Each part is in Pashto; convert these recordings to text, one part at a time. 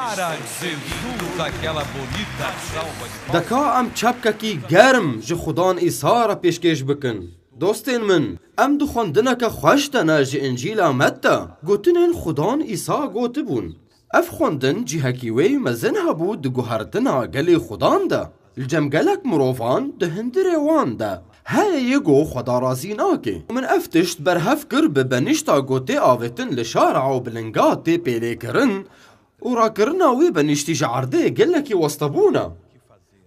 para Jesus aquela bonita salva de palmas. دکا ام چپککی گرم جه خدان ایسا را پیشکش بکن دوستین من ام دو خوندنک خوش دنه جه انجیل آمد ده گوتنین خدان ایسا گوته بون اف خوندن جهکی وی مزن هبو ده گوهردنا گلی خدان ده الجمگلک مروفان ده هندره وان ده های یگو خدا رازی ناکه من افتشت برهف کر به بنشتا گوته آوتن لشارع و بلنگات ده پیله کرن و را کرنا وی بنشتی جعرده گلکی وسطبونا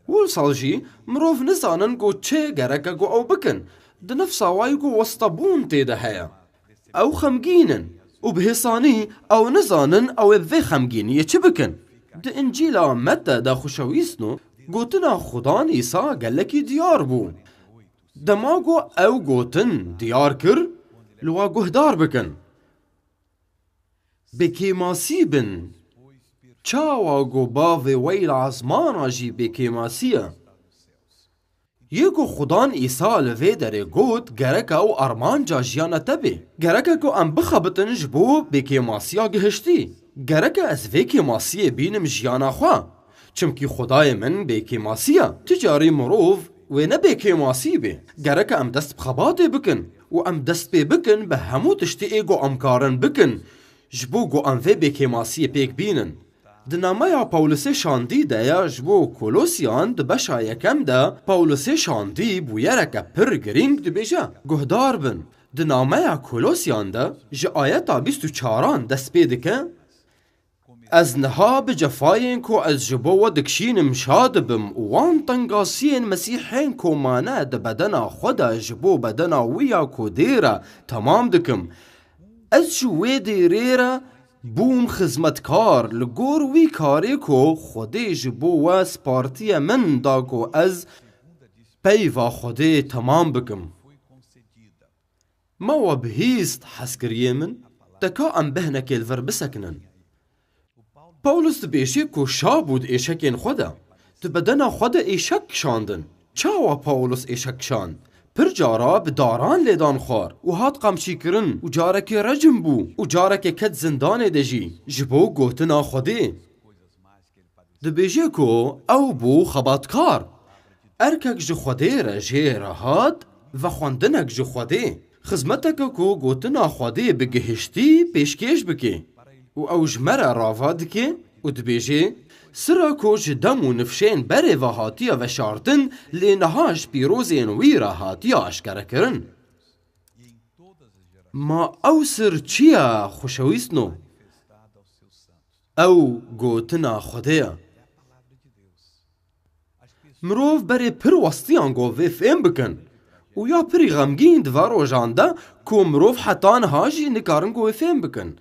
والصالجي مروف نزانن گو چه گرکه گو او بکن ده نفسا وای گو وسطبون تیده هیا او خمگینن و بهسانی او نزانن او ذي خمگینی چه بکن ده انجیلا مده ده خوشویسنو گوتنا خدان ایسا گلکی دیار بو ده ما گو او گوتن دیار کر لوا گهدار بکن بکی ماسی بن چاوا گو باوی ویل عزمانا جی بکی ماسیه یکو خدان ایسا لوی داره گوت گرکه او ارمان جا جیانه تبه گرکه کو ام بخبتن جبو بکی ماسیا گهشتی گرکه از ویکی ماسیه بینم جیانه خواه چمکی خدای من بکی ماسیه تجاری مروف و نه بکی ماسی به گرکه ام دست بخباته بکن و ام دست بی بکن به همو تشتی ایگو امکارن بکن جبو گو ام وی بکی ماسیه پیک بینن دنامه پاولوسی شاندی ده یا جبو کولوسیان ده بشا یکم ده پاولوسی شاندی بویرکه پر گرینگ ده بیجه گهدار بن دنامه کولوسیان ده جه آیتا 24 دست پیده که از نها بجفاین کو از جبو و دکشینم شاد بم وان تنگاسین مسیحین کو مانه ده بدنا خدا جبو بدنا ویا کو دیره تمام دکم از جوی دیره بوم خزمتکار لگور وی کاری کو خودی جبو و سپارتی من دا کو از پیوا خودی تمام بکم ما و بهیست حسکریه من دکا ام بهنک الور بسکنن پاولوس دبیشی کو شا بود ایشکین خودا دبدنا خودا ایشک شاندن چاوا پاولوس ایشک شاند پر جارا به داران لیدان خوار و هات قمشی کرن و جارک رجم بو و جارک کت زندان دجی جبو گوتنا خودی دبیجی کو او بو خباتکار ارکک جو خودی را جی راهات و خوندنک جو خودی خزمتک کو گوتنا خودی بگهشتی پیشکش بکی و او جمره راواد که و دبیجی سرا کو جدم و نفشین بره و هاتیا و شارتن لینهاش پیروزین ویرا هاتیا اشکره کرن ما او سر چیا خوشویستنو او گوتنا خودیا مروف بره پر وستیان گو وی فهم بکن و یا پری غمگین دوارو جانده کو مروف حتان هاجی نکارن گو فهم بکن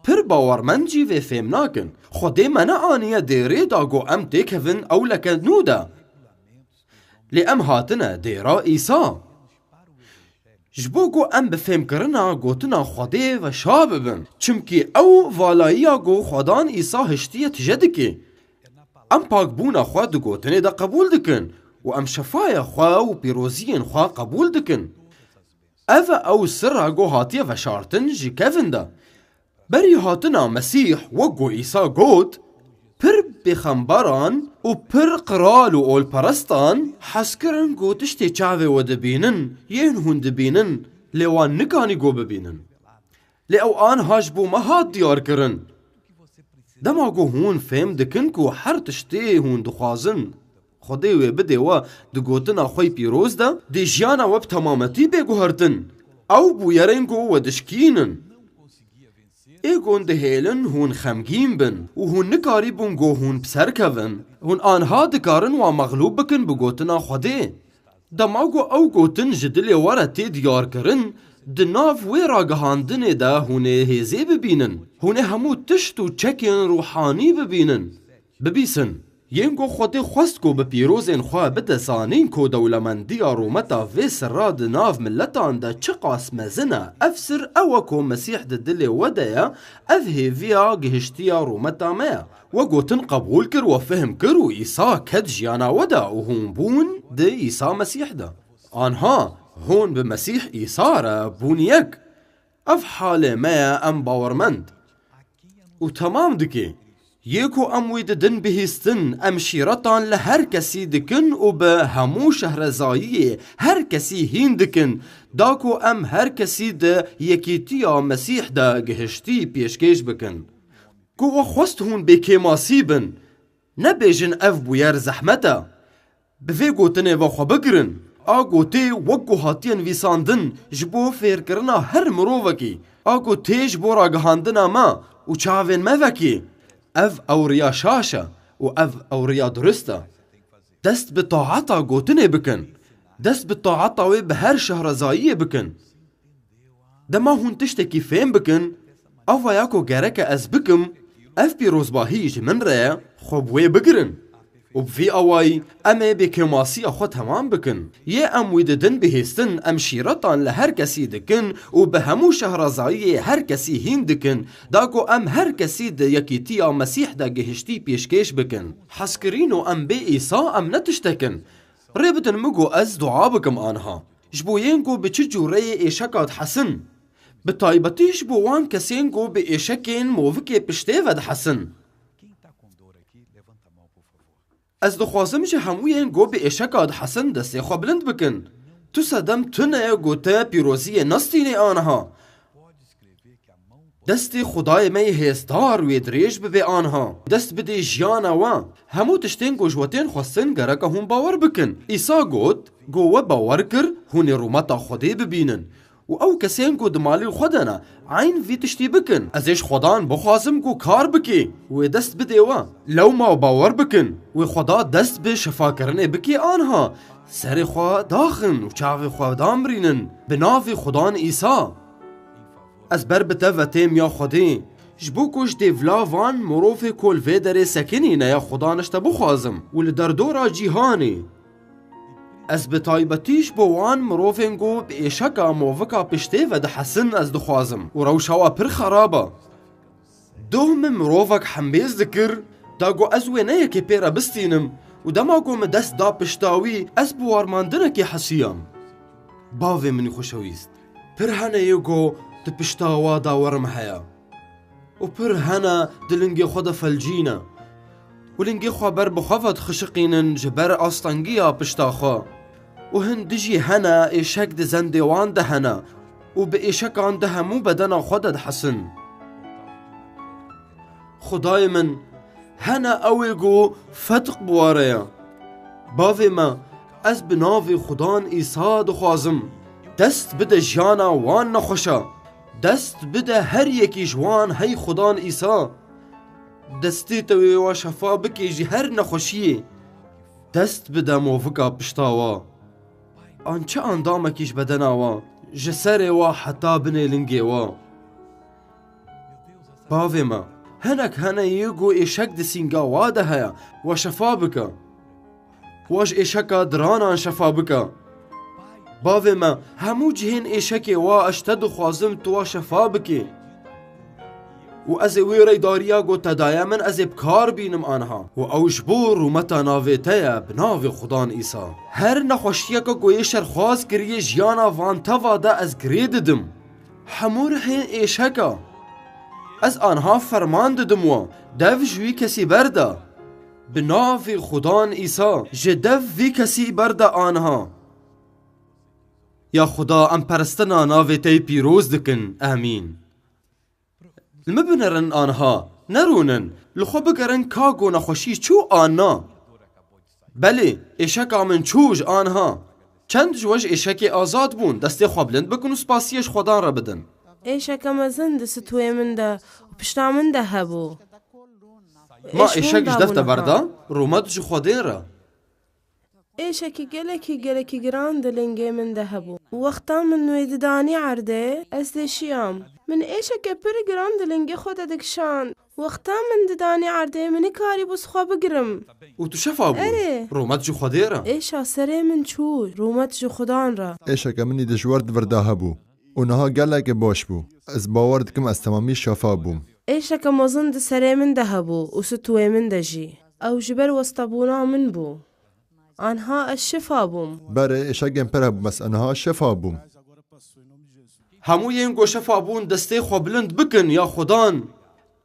پر باورمند جی و فهم ناکن خودی من آنیه دیره دا گو ام تکهون او لکن نودا لی ام هاتنه دیره ایسا جبو گو ام بفهم کرنا گوتنا خودی و شاب بن چمکی او والایی گو خودان ایسا هشتیه تجد که ام پاک بونا خواه دو گوتنه دا قبول دکن و ام شفای خواه و پیروزین خواه قبول دکن او سر گو هاتیه و شارتن جی کفن دا بری هاتنا مسیح وگو ایسا گوت پر بخمبران و پر قرال و اول پرستان حسکرن گوتشتی چاوه و دبینن ین هون دبینن لیوان نکانی گو ببینن لی او آن هاش بو مهات دیار کرن دما گو هون فهم دکن کو هر تشتی هون دخوازن خودی و بده و دو گوتنا خوی پیروز ده دی جیانا وب تمامتی بگو هرتن او بو یرین گو و دشکینن ایگون ده هیلن هون خمگین بن و هون نکاری بون گو هون بسر کون هون آنها دکارن و مغلوب بکن بگوتنا خوده دماغو او گوتن جدل وره تی دیار کرن دناف وی راگهاندن ده هونه هیزی ببینن هونه همو تشت و چکین روحانی ببینن ببیسن ینگو خودی خواست کو به پیروزین خواه بده سانین کو دولمندی رومتا وی سراد ناف ملتان ده چه قاسم زنه افسر او کو مسیح ده دل وده اف هیویا گهشتیا رومتا میا و گوتن قبول کر و فهم کر و ایسا کد جیانا وده و هون بون ده ایسا مسیح ده آنها هون به مسیح ایسا را بون یک اف حال میا ام باورمند و تمام دکی یکو ام وی ددن بهستن ام شیرتان لهر کسی دکن و به همو شهرزایی هر کسی هین دکن داکو ام هر کسی ده یکیتیا مسیح ده گهشتی پیشکش بکن کو و خواست هون بکی ماسی بن نبیجن اف بویر زحمتا بفی گوتنه و خو بگرن آگو تی وگو هاتین ویساندن جبو فیر کرنا هر مرووکی آگو تیج بورا گهاندنا ما و چاوین موکی اف اوریا شاشا و اف اوریا درستا دست به طاعتا گوتنه بکن دست به طاعتا وی به هر شهرزایی بکن دما هون تشتکی فهم بکن او یاکو گرک از بکم اف پیروزباهی جمن ریا خوب وی بگرن و بفی اوائی امه بکماسی اخو تمام بکن یه ام ویددن بهستن ام شیرتان لهر کسی دکن و به همو شهرزایی هر کسی هین دکن داکو ام هر کسی ده یکیتی یا مسیح ده گهشتی پیشکش بکن حسکرین و ام به ایسا ام نتشتکن ریبتن مگو از دعا بکم آنها جبوین گو به چه جوره ایشکات حسن به طایبتیش بو وان کسین گو به ایشکین موفک پشته ود حسن از دخوازم جه هموین گو به ایشکات حسن دسته خو بلند بکن تو صدم تنه گوته پیروزی نستینه آنها دست خدای می هستار وی دریج به آنها دست بده جیانا و همو تشتین گوشوتین خواستن گرکه هم باور بکن ایسا گوت گوه باور کر هونی رومتا خودی ببینن و او کسین گو دمالی خودنا عین وی تشتی بکن ازش خدان بخوازم گو کار بکی و دست بده و لو ما باور بکن و خدا دست به شفا کرنه بکی آنها سر خوا داخن و چاوی خوا دامرینن بناوی خدان ایسا از بر بته و تیم یا خودی جبو کش دیولا وان مروف کل وی در سکنی نه یا خدا نشتا بخوازم و لدردورا جیهانی از به طایبتیش بو وان مروفین گو به ایشکا موفکا پشته و ده حسن از دخوازم و روشاوا پر خرابا دوم مروفک حنبیز دکر دا گو از وی نه یکی پیرا بستینم و دما گو مدست دا پشتاوی از بوارماندنه که حسیم باوی منی خوشویست پر هنه یو گو د پشتاوا دا ورم حیا و پر هنه دلنگی خود فلجینه ولنگی خوا بر بخوافت خشقینن جبر آستانگیا پشتاخوا و هندجی هنه ایشک ده زندوان ده هنه و به ایشکان ده همو بدن خودت حسن خدای من هنه اوی گو فتق بواره باوی ما از بناوی خدان ایسا دخوازم دست بده جانا وان نخوشا دست بده هر یکی جوان هی خدان ایسا دستی توی و شفا بکی جی هر نخوشیه دست بده موفقا پشتاوا آنچه اندامکیش بدناوا جسر و حتا بنه لنگی و باوی ما هنک هنه یگو ایشک دسینگا واده هیا و شفا بکا واج ایشکا درانان شفا بکا باوی ما همو جهین ایشکی و اشتد خوازم تو شفا بکی و از ویری داریا گو تدایا من از بکار بینم آنها و اوش بور و متا ناویتیا بناوی خدان ایسا هر نخوشیه که گوی شرخواز کریه جیانا وانتا وادا از گری ددم همور حین ایشکا از آنها فرمان ددم و دو جوی کسی برده بناوی خدان ایسا جدو وی کسی برده آنها یا خدا ام پرستنا ناویتی پیروز دکن آمین المبنرن آنها نرونن لخو بگرن کاگو نخوشی چو آنها بله ایشکا من چوج آنها چند جوش ایشکی آزاد بون دستی خوابلند بکن و سپاسیش خودان را بدن ایشکا مزن دستوی من ده و پشتا من ده هبو ما ایشک جدفت برده رومت جو خودین را ایشکی گلکی گران دلنگی من ده هبو وقتا من نوید دانی عرده از دشیام من ایشک پر گران دلنگی خود دکشان وقتا من دانی عرده منی کاری بس خواه بگرم و تو شفا بون رومت جو خودین را ایشا سره من چور رومت جو خودان را ایشک منی دجورد ورده هبو اونها گلک باش بو از باور دکم از تمامی شفا بوم ایشک مزن ده سره من ده هبو و ستوی من ده جی او جبر وستبونا من بو آنها الشفا بوم بره ایشکم پر هبو بس آنها شفا بوم همو ین گو شفا بون دستی خوابلند بکن یا خدان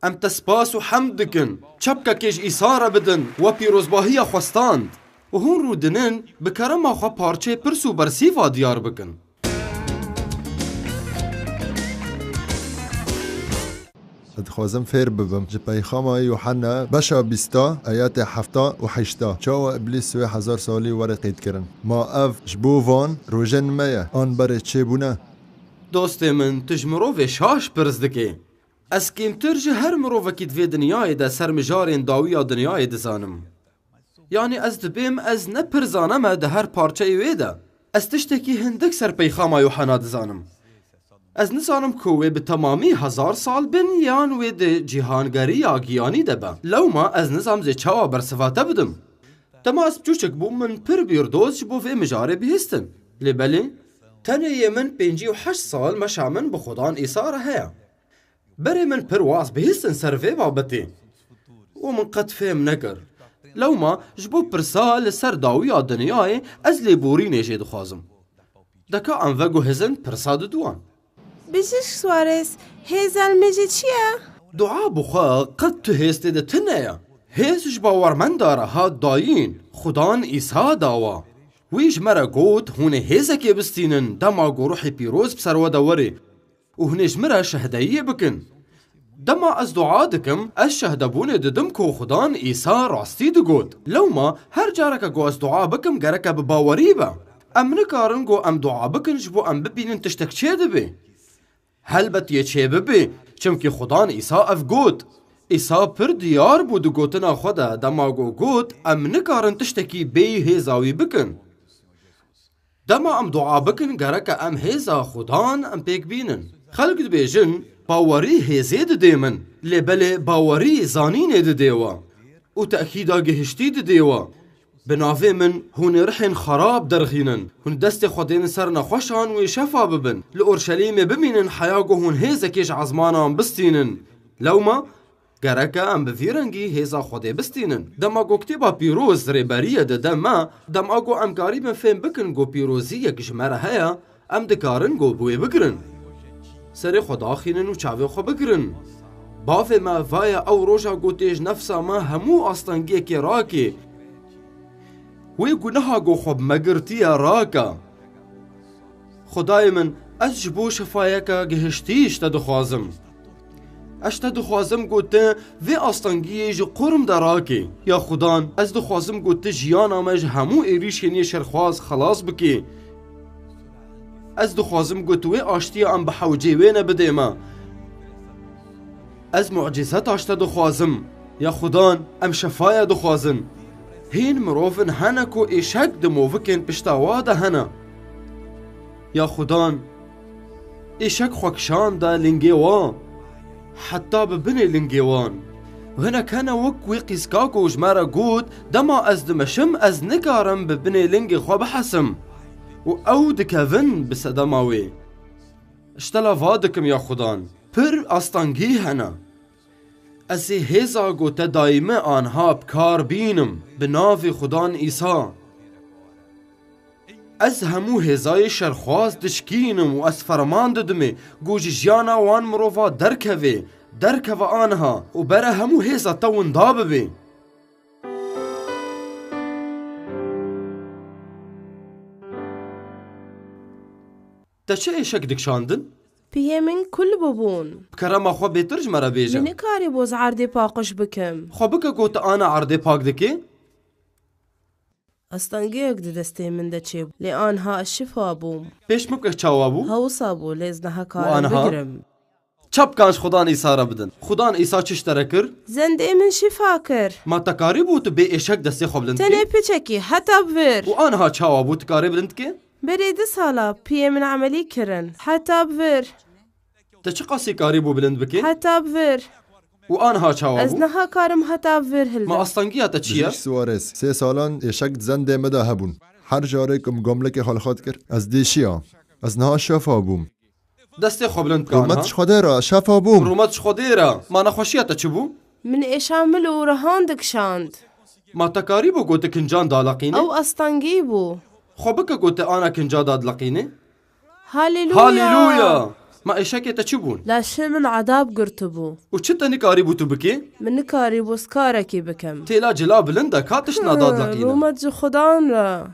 ام تسپاس و حمد دکن چپککیج ایساره بدن و پیروزباهی خواستاند و هون رو دنن بکرم آخوا پارچه پرسو برسیفا دیار بکن. دخوازم فير ببم جبايخاما يوحنا بشا بيستا آيات حفتا وحشتا چاوا إبليس سوي 1000 سالي ورقيت كرن ما اف جبوفان روجن ميا آن بره چه بونه؟ دوست من تج مروف شاش پرز دکه از کمتر جه هر مروف که دوی دنیای ده سرمجارین داویا دنیای دزانم یعنی از دبیم از نپرزانم ده هر پارچه ویده از تشتکی هندک سر پیخاما یوحنا دزانم از نزانم کوه به تمامی 1000 سال بین یان وی ده جهانگری آگیانی ده با لو ما از نظام زی چاوا برسفاته بدم دما از بچوچک بو من پر بیردوز بو وی مجاره بهستن لبلی تنه من 58 سال مشامن بخودان ایساره هیا بری من پر واس بهستن سروی بابتی و من قد فهم نکر لو ما جبو پرسال سر داوی دنیای از لیبوری نیجه دخوازم دکا انوگو هزن پرساد دوان بشش سوارس هیزل مجی چیه؟ دعا بخوا قد تو هسته ده تنه هیزش باورمن داره ها داین خدان ایسا داوا ویش مرا گوت هونه هیزه که بستینن دما گو روحی پیروز بسر و دوری و هنش مرا شهدهیه بکن دما از دعا دکم از شهدبونه ددم کو خدان ایسا راستی دو گوت لو ما هر جارک گو از دعا بکم گرک بباوری با ام نکارن گو ام دعا بکن جبو ام ببینن تشتک چه دبی هلبت یه چه ببی چمکی خدان ایسا اف گوت ایسا پر دیار بود گوتنا خوده دما گو گوت ام نکارن تشتکی بی هیزاوی بکن دما ام دعا بکن گرک ام هیزا خدان ام پیک بینن خلق بیجن باوری هیزید دیمن لبل باوری زانین دیوا و تأکیدا گهشتی دیوا بنافه من هون رحن خراب درخینن هون دست خودین سر نخوشان و شفا ببن لأورشلیم بمینن حیاگو هون هیزکیش عزمانان بستینن لو ما گرکا ام بفیرنگی هیزا خوده بستینن دما گو کتیبا پیروز ریبریه ده دما دما گو ام قریبا فهم بکن گو پیروزی یک جمره هیا ام دکارن گو بوی بگرن سر خدا خینن و چاوی خو بگرن باف ما وای او روشا گو تیج نفسا ما همو آستانگی که راکی وی گناها گو خوب مگرتی راکا خدای من از جبو شفایکا گهشتیش تدخوازم اشتا دخوازم گوته وی آستانگی جو قرم دراکی یا خدان از دخوازم گوته جیانا مج همو ایریش کنی شرخواز خلاص بکی از دخوازم گوته وی آشتی ام بحوجی وینه بده ما از معجزت آشتا دخوازم یا خدان ام شفایا دخوازن هین مروفن هنه کو ایشک دموفکن پشتاواده هنه یا خدان ایشک خوکشان دا لنگیوان حتی ببني لنگیوان هنا كان وكوي قيسكاكو جمارا قوت دما از دمشم از نكارم ببني لنگي خوا بحسم و او دكافن بسدماوي اشتلا فادكم يا خدان پر استانگي هنا ازي هزا قوت دايمه آنها بكار بينم بناف خدان إيسا از همو هزای شرخواز دشکینم و از فرمان ددمه گوش جیانا وان مروفا درکوه آنها و بره همو هزا تاون دابه بی تا چه ایشک دکشاندن؟ پیه من کل ببون بکرم خواه بیترج مرا بیجم منی کاری بوز عرضی پاقش بکم خواه بکه گوت آنا عرضی پاک دکی؟ استانگیک دی دستی من ده چیب لی آنها الشفا بوم پیش مبکه چاوابو؟ هاوسا بو لیزنها کارم آنها؟ بگرم چپ کانش خدان ایسا را بدن خدان ایسا چش ترکر؟ زنده من شفا کر ما تکاری بود بی ایشک دستی خوب لند تنه که؟ پیچکی حتی بور و آنها چاوابو تکاری بلند که؟ برید سالا پیه من عملی کرن حتی بور تا چه قاسی کاری بو بلند بکی؟ حتی بور و آنها از چاوابو؟ نها کارم حتی بور ما هلده استانگی تا چیه؟ بجيش سوارس 3 سالان ایشک زنده مده هبون هر جاريكم جملك خالخات كر از ديشيا از نها شفا بوم دستی خوب لند که آنها؟ رومتش خديرا شفا بوم رومتش خودیره ما نخوشیه تا چه بو؟ من ایشامل و رهان دکشاند ما تکاری بو گوته کنجان دالقینه؟ او استانگی بو خو بکه گوته آنا کنجا داد لقینه؟ هاليلويا هاليلويا ما ايشاكي تا چبون لاش من عذاب قرتبو وچتا نكاري بوتو بكي من نكاري بوسكاركي بكم تيلا جلا بلندا كاتش ناداد لقينا رومت جو خدان را